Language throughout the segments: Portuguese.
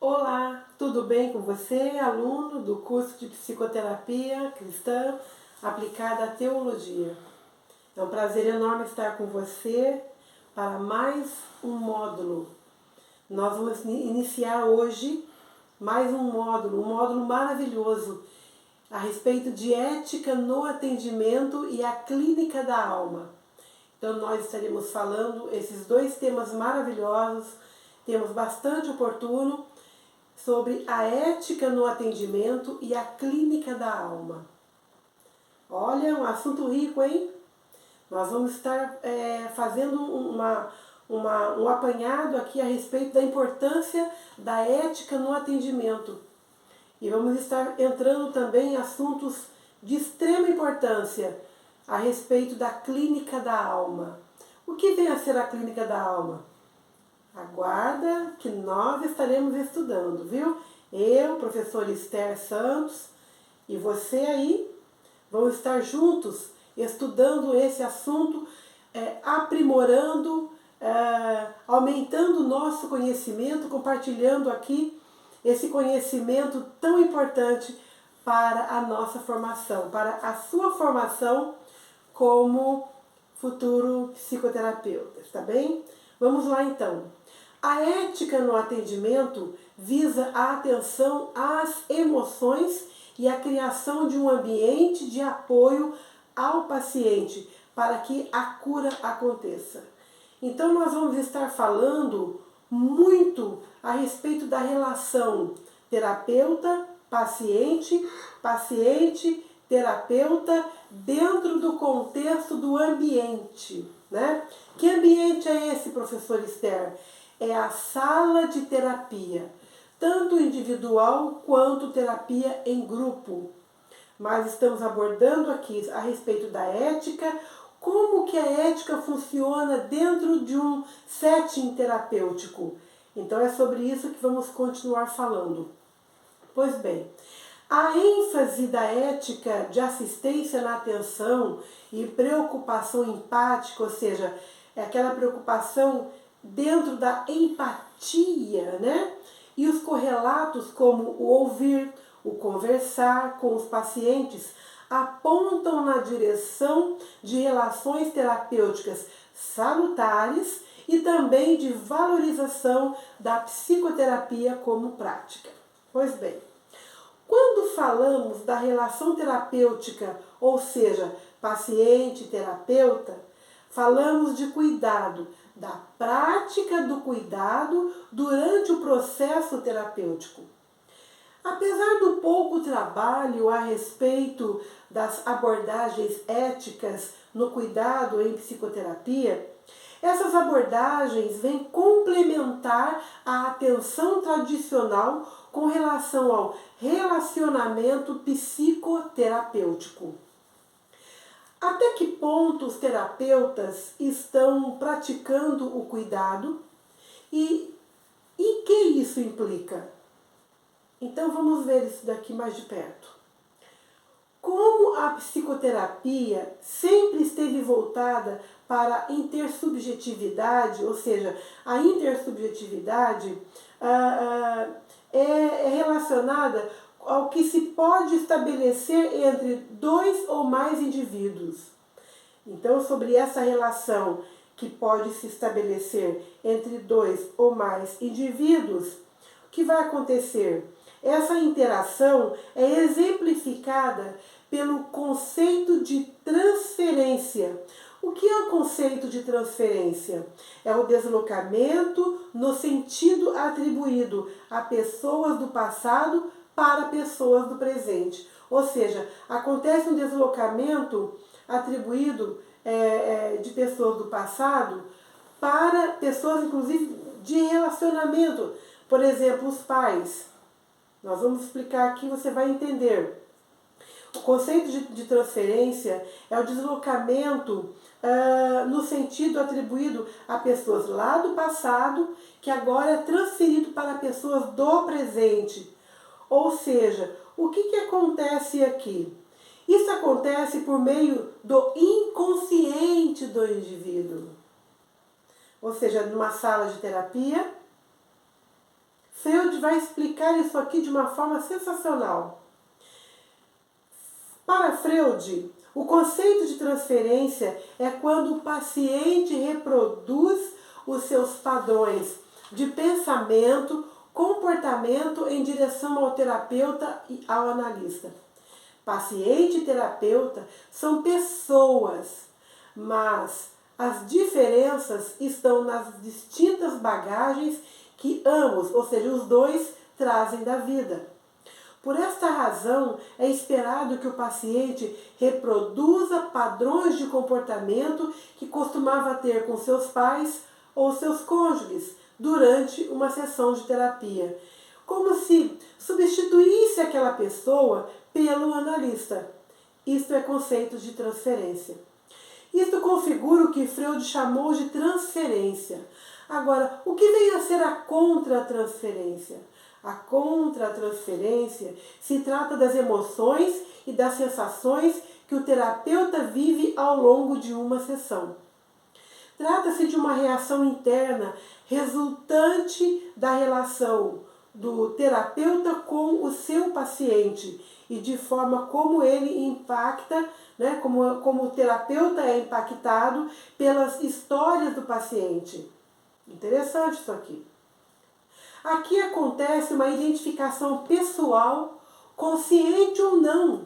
Olá, tudo bem com você, aluno do curso de Psicoterapia Cristã Aplicada à Teologia? É um prazer enorme estar com você para mais um módulo. Nós vamos iniciar hoje mais um módulo maravilhoso a respeito de ética no atendimento e a clínica da alma. Então nós estaremos falando esses dois temas maravilhosos, temas bastante oportunos, sobre a ética no atendimento e a clínica da alma. Olha, um assunto rico, hein? Nós vamos estar fazendo um apanhado aqui a respeito da importância da ética no atendimento. E vamos estar entrando também em assuntos de extrema importância a respeito da clínica da alma. O que vem a ser a clínica da alma? Aguarda que nós estaremos estudando, viu? Eu, professor Esther Santos, e você aí, vamos estar juntos estudando esse assunto, aprimorando, aumentando o nosso conhecimento, compartilhando aqui esse conhecimento tão importante para a nossa formação, para a sua formação como futuro psicoterapeuta, tá bem? Vamos lá então. A ética no atendimento visa a atenção às emoções e a criação de um ambiente de apoio ao paciente para que a cura aconteça. Então nós vamos estar falando muito a respeito da relação terapeuta-paciente, paciente-terapeuta dentro do contexto do ambiente, né? Que ambiente é esse, professor Esther? É a sala de terapia, tanto individual quanto terapia em grupo. Mas estamos abordando aqui a respeito da ética, como que a ética funciona dentro de um setting terapêutico. Então é sobre isso que vamos continuar falando. Pois bem, a ênfase da ética de assistência na atenção e preocupação empática, ou seja, é aquela preocupação dentro da empatia, né? E os correlatos como o ouvir, o conversar com os pacientes apontam na direção de relações terapêuticas salutares e também de valorização da psicoterapia como prática. Pois bem, quando falamos da relação terapêutica, ou seja, paciente-terapeuta, falamos de cuidado, da prática do cuidado durante o processo terapêutico. Apesar do pouco trabalho a respeito das abordagens éticas no cuidado em psicoterapia, essas abordagens vêm complementar a atenção tradicional com relação ao relacionamento psicoterapêutico. Até que ponto os terapeutas estão praticando o cuidado e que isso implica? Então vamos ver isso daqui mais de perto. Como a psicoterapia sempre esteve voltada para a intersubjetividade, ou seja, a intersubjetividade é relacionada ao que se pode estabelecer entre dois ou mais indivíduos. Então, sobre essa relação que pode se estabelecer entre dois ou mais indivíduos, o que vai acontecer? Essa interação é exemplificada pelo conceito de transferência. O que é o conceito de transferência? É o deslocamento no sentido atribuído a pessoas do passado para pessoas do presente. Ou seja, acontece um deslocamento atribuído de pessoas do passado para pessoas, inclusive, de relacionamento. Por exemplo, os pais. Nós vamos explicar aqui, você vai entender. O conceito de transferência é o deslocamento no sentido atribuído a pessoas lá do passado, que agora é transferido para pessoas do presente. Ou seja, o que acontece aqui? Isso acontece por meio do inconsciente do indivíduo. Ou seja, numa sala de terapia, seu Freud vai explicar isso aqui de uma forma sensacional. Para Freud, o conceito de transferência é quando o paciente reproduz os seus padrões de pensamento, comportamento em direção ao terapeuta e ao analista. Paciente e terapeuta são pessoas, mas as diferenças estão nas distintas bagagens que ambos, ou seja, os dois, trazem da vida. Por esta razão, é esperado que o paciente reproduza padrões de comportamento que costumava ter com seus pais ou seus cônjuges durante uma sessão de terapia, como se substituísse aquela pessoa pelo analista. Isto é conceito de transferência. Isto configura o que Freud chamou de transferência. Agora, o que vem a ser a contratransferência? A contratransferência se trata das emoções e das sensações que o terapeuta vive ao longo de uma sessão. Trata-se de uma reação interna resultante da relação do terapeuta com o seu paciente e de forma como ele impacta, né, como o terapeuta é impactado pelas histórias do paciente. Interessante isso aqui. Aqui acontece uma identificação pessoal, consciente ou não,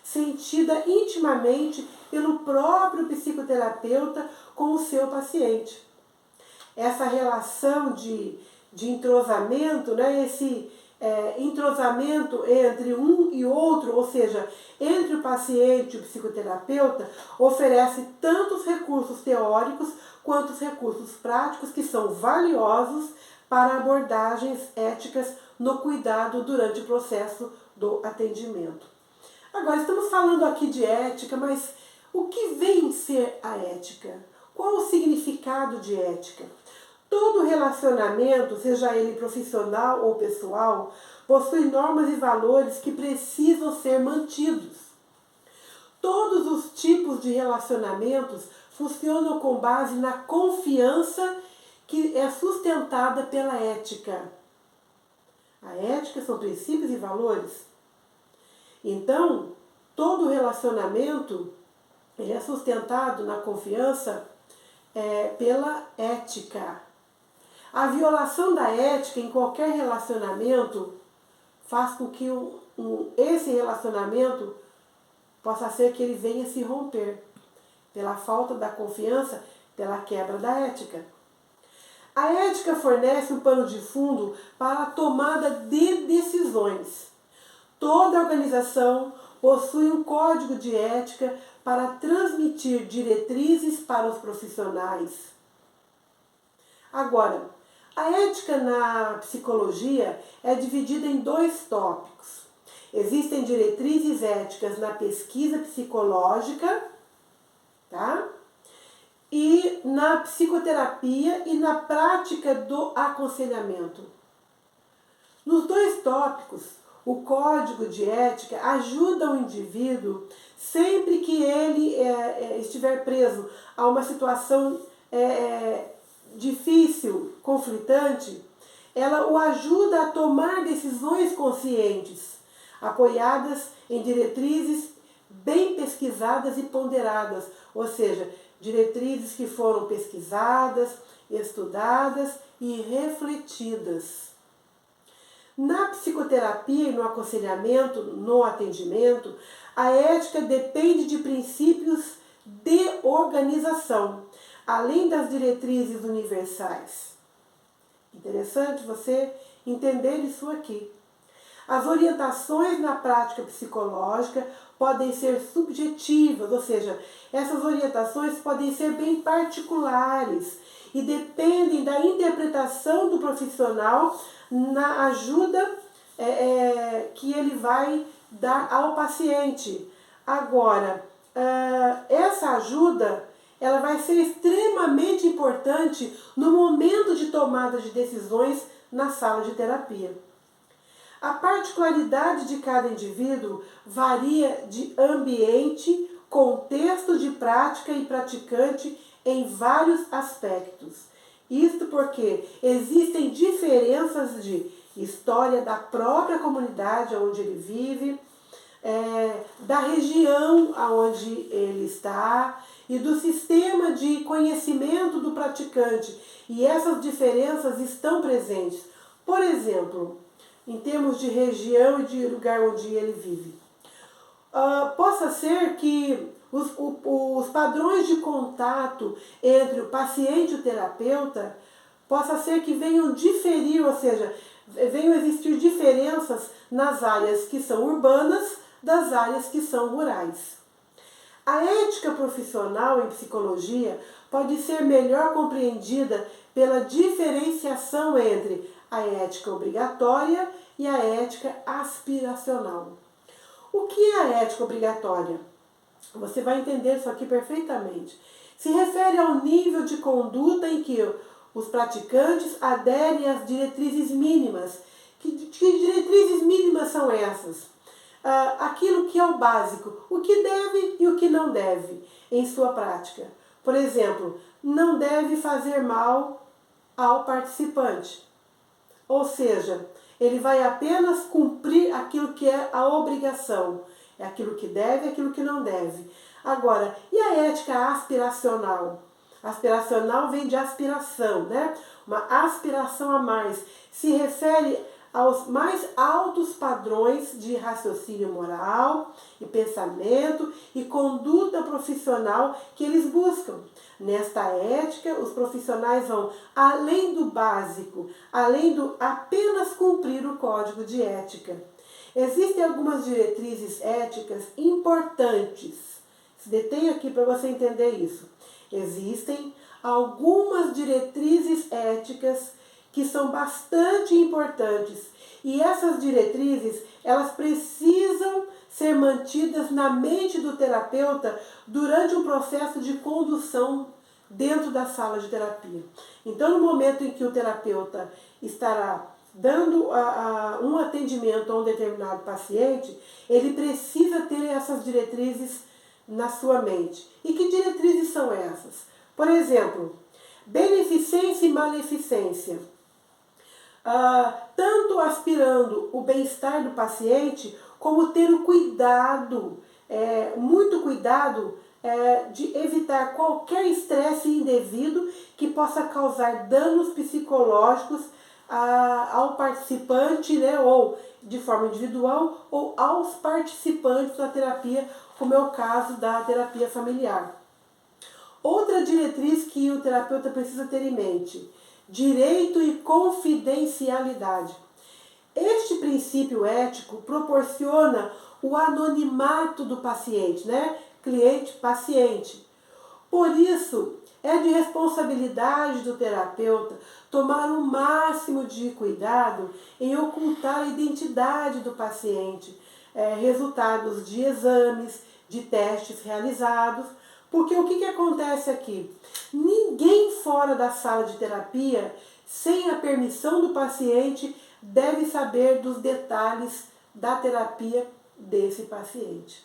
sentida intimamente pelo próprio psicoterapeuta com o seu paciente. Essa relação de entrosamento, né, esse entrosamento entre um e outro, ou seja, entre o paciente e o psicoterapeuta, oferece tanto os recursos teóricos quanto os recursos práticos que são valiosos para abordagens éticas no cuidado durante o processo do atendimento. Agora, estamos falando aqui de ética, mas o que vem ser a ética? Qual o significado de ética? Todo relacionamento, seja ele profissional ou pessoal, possui normas e valores que precisam ser mantidos. Todos os tipos de relacionamentos funcionam com base na confiança que é sustentada pela ética. A ética são princípios e valores. Então, todo relacionamento ele é sustentado na confiança pela ética. A violação da ética em qualquer relacionamento faz com que esse relacionamento possa ser que ele venha se romper pela falta da confiança, pela quebra da ética. A ética fornece um pano de fundo para a tomada de decisões. Toda organização possui um código de ética para transmitir diretrizes para os profissionais. Agora, a ética na psicologia é dividida em dois tópicos. Existem diretrizes éticas na pesquisa psicológica, tá? E na psicoterapia e na prática do aconselhamento. Nos dois tópicos, o código de ética ajuda o indivíduo sempre que ele estiver preso a uma situação difícil, conflitante, ela o ajuda a tomar decisões conscientes, apoiadas em diretrizes bem pesquisadas e ponderadas, ou seja, diretrizes que foram pesquisadas, estudadas e refletidas. Na psicoterapia e no aconselhamento, no atendimento, a ética depende de princípios de organização, além das diretrizes universais. Interessante você entender isso aqui. As orientações na prática psicológica podem ser subjetivas, ou seja, essas orientações podem ser bem particulares e dependem da interpretação do profissional na ajuda que ele vai dar ao paciente. Agora, essa ajuda ela vai ser extremamente importante no momento de tomada de decisões na sala de terapia. A particularidade de cada indivíduo varia de ambiente, contexto de prática e praticante em vários aspectos. Isto porque existem diferenças de história da própria comunidade onde ele vive, da região onde ele está e do sistema de conhecimento do praticante. E essas diferenças estão presentes. Por exemplo, em termos de região e de lugar onde ele vive. Possa ser que os padrões de contato entre o paciente e o terapeuta possa ser que venham diferir, ou seja, venham existir diferenças nas áreas que são urbanas das áreas que são rurais. A ética profissional em psicologia pode ser melhor compreendida pela diferenciação entre a ética obrigatória e a ética aspiracional. O que é a ética obrigatória? Você vai entender isso aqui perfeitamente. Se refere ao nível de conduta em que os praticantes aderem às diretrizes mínimas. Que diretrizes mínimas são essas? Aquilo que é o básico, o que deve e o que não deve em sua prática. Por exemplo, não deve fazer mal ao participante. Ou seja, ele vai apenas cumprir aquilo que é a obrigação. É aquilo que deve e aquilo que não deve. Agora, e a ética aspiracional? Aspiracional vem de aspiração, né? Uma aspiração a mais. Se refere aos mais altos padrões de raciocínio moral e pensamento e conduta profissional que eles buscam. Nesta ética, os profissionais vão além do básico, além do apenas cumprir o código de ética. Existem algumas diretrizes éticas importantes. Se detenha aqui para você entender isso. Existem algumas diretrizes éticas que são bastante importantes. E essas diretrizes, elas precisam ser mantidas na mente do terapeuta durante um processo de condução dentro da sala de terapia. Então, no momento em que o terapeuta estará dando um atendimento a um determinado paciente, ele precisa ter essas diretrizes na sua mente. E que diretrizes são essas? Por exemplo, beneficência e maleficência. Tanto aspirando o bem-estar do paciente, como ter o cuidado, muito cuidado, de evitar qualquer estresse indevido que possa causar danos psicológicos ao participante, né, ou de forma individual, ou aos participantes da terapia, como é o caso da terapia familiar. Outra diretriz que o terapeuta precisa ter em mente: direito e confidencialidade. Este princípio ético proporciona o anonimato do paciente, né? Cliente-paciente. Por isso, é de responsabilidade do terapeuta tomar o máximo de cuidado em ocultar a identidade do paciente, resultados de exames, de testes realizados, porque o que acontece aqui? Ninguém fora da sala de terapia, sem a permissão do paciente, deve saber dos detalhes da terapia desse paciente.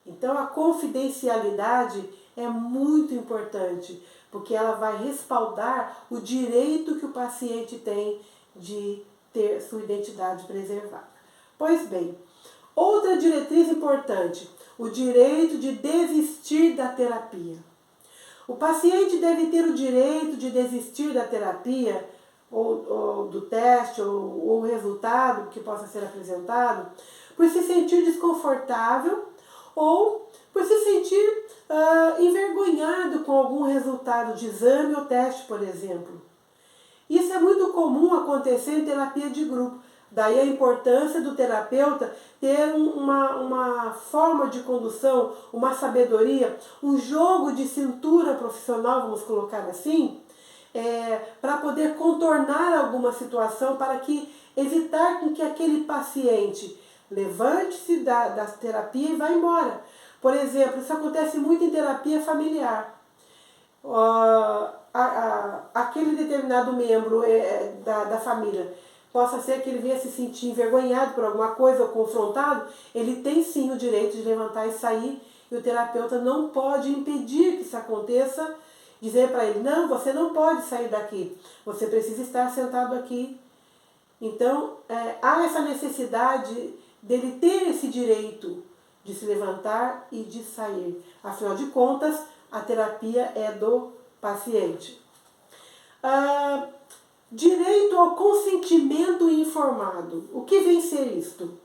Então, a confidencialidade é muito importante, porque ela vai respaldar o direito que o paciente tem de ter sua identidade preservada. Pois bem, outra diretriz importante: o direito de desistir da terapia. O paciente deve ter o direito de desistir da terapia, ou do teste, ou o resultado que possa ser apresentado, por se sentir desconfortável ou por se sentir envergonhado com algum resultado de exame ou teste, por exemplo. Isso é muito comum acontecer em terapia de grupo. Daí a importância do terapeuta ter uma forma de condução, uma sabedoria, um jogo de cintura profissional, vamos colocar assim, para poder contornar alguma situação, para evitar que aquele paciente levante-se da terapia e vá embora. Por exemplo, isso acontece muito em terapia familiar. Aquele determinado membro da família, possa ser que ele venha se sentir envergonhado por alguma coisa ou confrontado, ele tem sim o direito de levantar e sair, e o terapeuta não pode impedir que isso aconteça, dizer para ele: não, você não pode sair daqui, você precisa estar sentado aqui Então, há essa necessidade dele ter esse direito de se levantar e de sair. Afinal de contas, a terapia é do paciente. Direito ao consentimento informado. O que vem ser isto?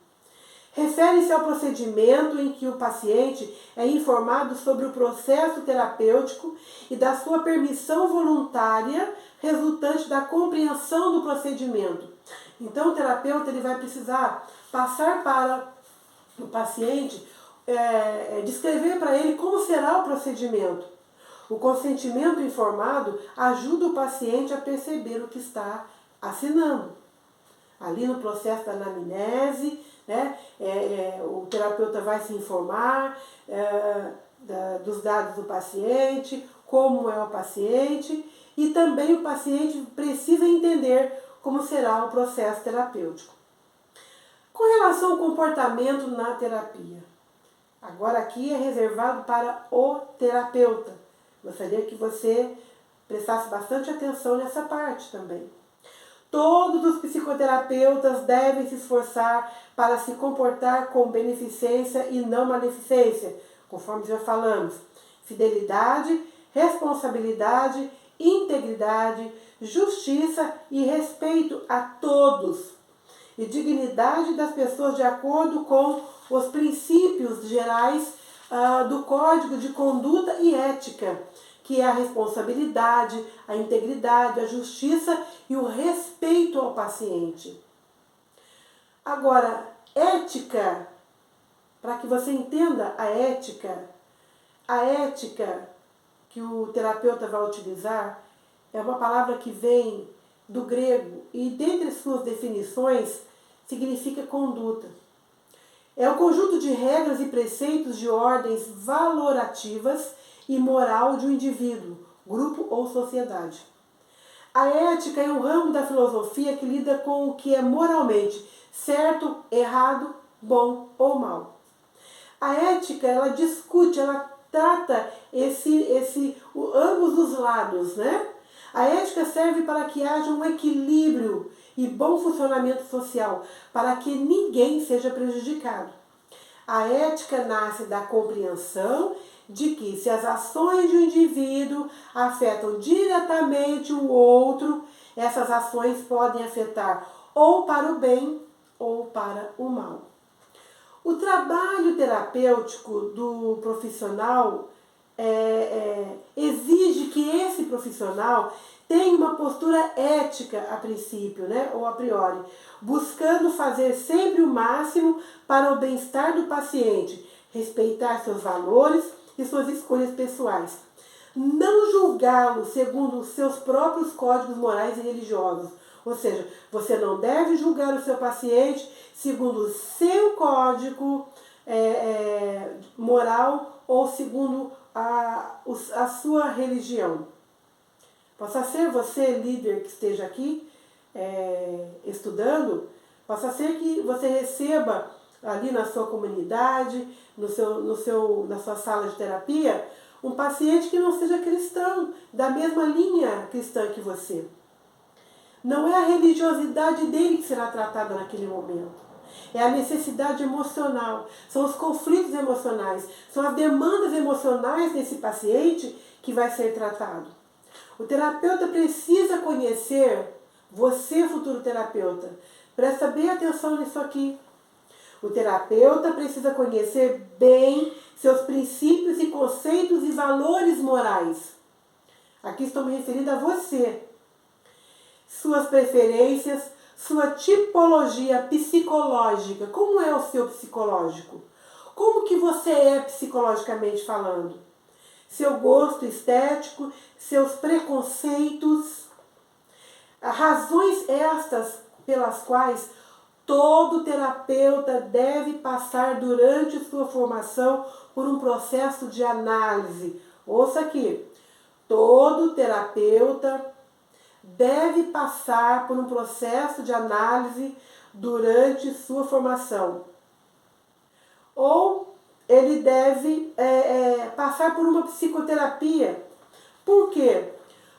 Refere-se ao procedimento em que o paciente é informado sobre o processo terapêutico e da sua permissão voluntária resultante da compreensão do procedimento. Então, o terapeuta ele vai precisar passar para o paciente, descrever para ele como será o procedimento. O consentimento informado ajuda o paciente a perceber o que está assinando. Ali no processo da anamnese, né, o terapeuta vai se informar dos dados do paciente, como é o paciente, e também o paciente precisa entender como será o processo terapêutico. Com relação ao comportamento na terapia, agora aqui é reservado para o terapeuta. Gostaria que você prestasse bastante atenção nessa parte também. Todos os psicoterapeutas devem se esforçar para se comportar com beneficência e não maleficência, conforme já falamos. Fidelidade, responsabilidade, integridade, justiça e respeito a todos. E dignidade das pessoas de acordo com os princípios gerais do Código de Conduta e Ética, que é a responsabilidade, a integridade, a justiça e o respeito ao paciente. Agora, ética, para que você entenda a ética que o terapeuta vai utilizar é uma palavra que vem do grego e, dentre suas definições, significa conduta. É o conjunto de regras e preceitos de ordens valorativas e moral de um indivíduo, grupo ou sociedade. A ética é um ramo da filosofia que lida com o que é moralmente certo, errado, bom ou mal. A ética, ela discute, ela trata ambos os lados, né? A ética serve para que haja um equilíbrio e bom funcionamento social, para que ninguém seja prejudicado. A ética nasce da compreensão de que se as ações de um indivíduo afetam diretamente o outro, essas ações podem afetar ou para o bem ou para o mal. O trabalho terapêutico do profissional exige que esse profissional tenha uma postura ética a princípio, né, ou a priori, buscando fazer sempre o máximo para o bem-estar do paciente, respeitar seus valores e suas escolhas pessoais. Não julgá-lo segundo os seus próprios códigos morais e religiosos. Ou seja, você não deve julgar o seu paciente segundo o seu código moral ou segundo a sua religião. Possa ser você, líder que esteja aqui estudando, possa ser que você receba ali na sua comunidade, na sua sala de terapia, um paciente que não seja cristão, da mesma linha cristã que você. Não é a religiosidade dele que será tratada naquele momento. É a necessidade emocional, são os conflitos emocionais, são as demandas emocionais desse paciente que vai ser tratado. O terapeuta precisa conhecer, você, futuro terapeuta, presta bem atenção nisso aqui. O terapeuta precisa conhecer bem seus princípios e conceitos e valores morais. Aqui estou me referindo a você. Suas preferências, sua tipologia psicológica. Como é o seu psicológico? Como que você é psicologicamente falando? Seu gosto estético, seus preconceitos. Razões estas pelas quais todo terapeuta deve passar durante sua formação por um processo de análise. Ouça aqui. Todo terapeuta deve passar por um processo de análise durante sua formação. Ou ele deve passar por uma psicoterapia. Por quê?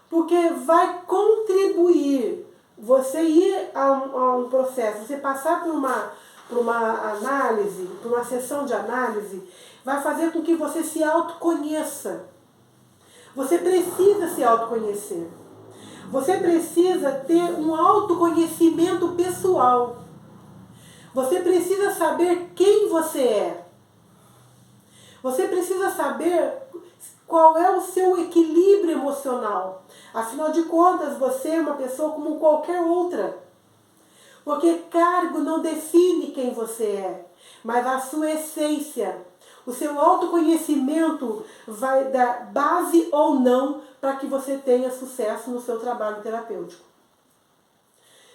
Porque vai contribuir. Você ir a um processo, você passar por uma análise, por uma sessão de análise, vai fazer com que você se autoconheça. Você precisa se autoconhecer. Você precisa ter um autoconhecimento pessoal. Você precisa saber quem você é. Você precisa saber qual é o seu equilíbrio emocional. Afinal de contas, você é uma pessoa como qualquer outra. Porque cargo não define quem você é, mas a sua essência. O seu autoconhecimento vai dar base ou não para que você tenha sucesso no seu trabalho terapêutico.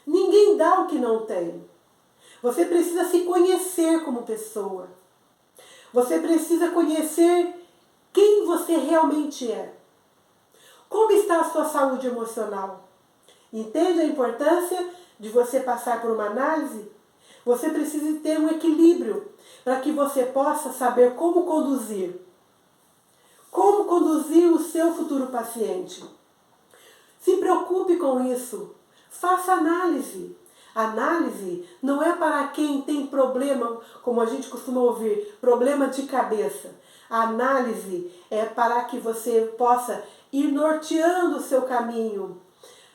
Ninguém dá o que não tem. Você precisa se conhecer como pessoa. Você precisa conhecer quem você realmente é. Como está a sua saúde emocional? Entende a importância de você passar por uma análise? Você precisa ter um equilíbrio para que você possa saber como conduzir. Como conduzir o seu futuro paciente. Se preocupe com isso. Faça análise. Análise não é para quem tem problema, como a gente costuma ouvir, problema de cabeça. A análise é para que você possa ir norteando o seu caminho,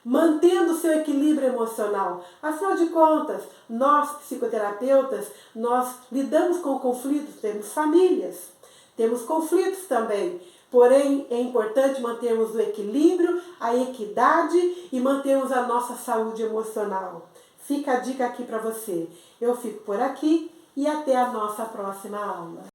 mantendo o seu equilíbrio emocional. Afinal de contas, nós psicoterapeutas, nós lidamos com conflitos, temos famílias, temos conflitos também. Porém, é importante mantermos o equilíbrio, a equidade e mantermos a nossa saúde emocional. Fica a dica aqui para você. Eu fico por aqui e até a nossa próxima aula.